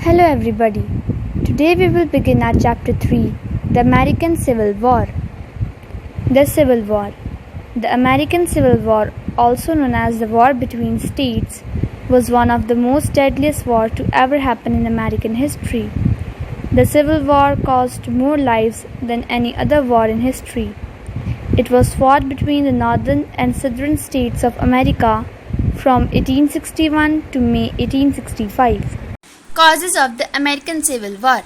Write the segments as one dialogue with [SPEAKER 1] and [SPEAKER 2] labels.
[SPEAKER 1] Hello everybody. Today we will begin our chapter 3, The American Civil War. The Civil War. The American Civil War, also known as the War Between States, was one of the most deadliest wars to ever happen in American history. The Civil War cost more lives than any other war in history. It was fought between the northern and southern states of America from 1861 to May 1865.
[SPEAKER 2] Causes of the American Civil War.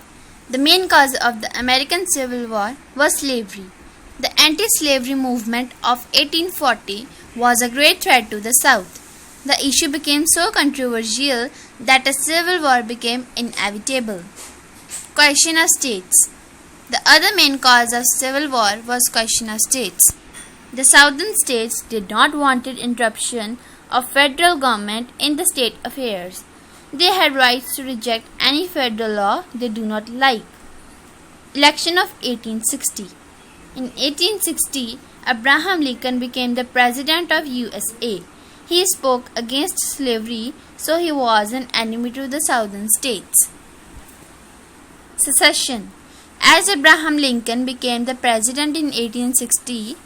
[SPEAKER 2] The main cause of the American Civil War was slavery. The anti-slavery movement of 1840 was a great threat to the South. The issue became so controversial that a civil war became inevitable. Question of states. The other main cause of civil war was question of states. The southern states did not want interruption of federal government in the state affairs. They had rights to reject any federal law they do not like. Election of 1860. In 1860, Abraham Lincoln became the President of USA. He spoke against slavery, so he was an enemy to the southern states. Secession. As Abraham Lincoln became the President in 1860,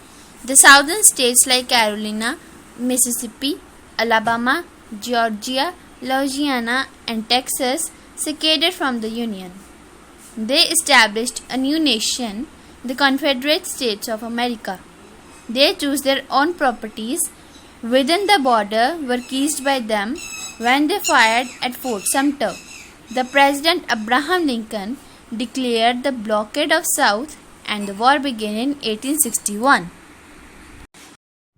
[SPEAKER 2] the southern states like Carolina, Mississippi, Alabama, Georgia, Louisiana and Texas seceded from the Union. They established a new nation, the Confederate States of America. They chose their own properties within the border were seized by them when they fired at Fort Sumter. The President Abraham Lincoln declared the blockade of South and the war began in 1861.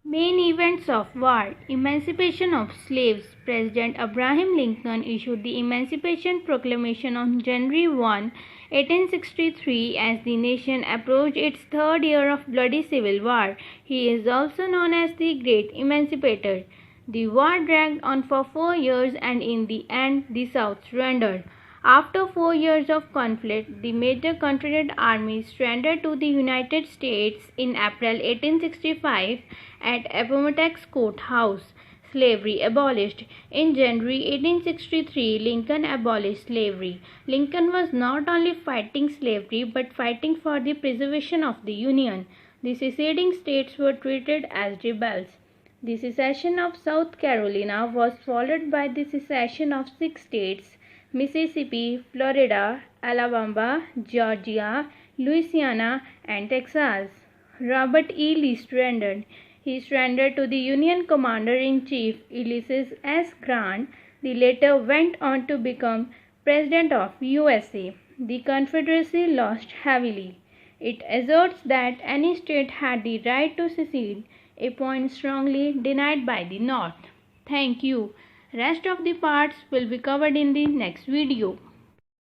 [SPEAKER 3] Main events of war. Emancipation of slaves. President Abraham Lincoln issued the Emancipation Proclamation on January 1, 1863 as the nation approached its third year of bloody civil war. He is also known as the Great Emancipator. The war dragged on for 4 years and in the end the South surrendered. After 4 years of conflict, the major Confederate armies surrendered to the United States in April 1865 at Appomattox Courthouse. Slavery abolished. In January 1863, Lincoln abolished slavery. Lincoln was not only fighting slavery but fighting for the preservation of the Union. The seceding states were treated as rebels. The secession of South Carolina was followed by the secession of 6 states: Mississippi, Florida, Alabama, Georgia, Louisiana, and Texas. Robert E. Lee surrendered. He surrendered to the Union Commander-in-Chief Ulysses S. Grant. The latter went on to become President of USA. The Confederacy lost heavily. It asserts that any state had the right to secede, a point strongly denied by the North. Thank you. Rest of the parts will be covered in the next video.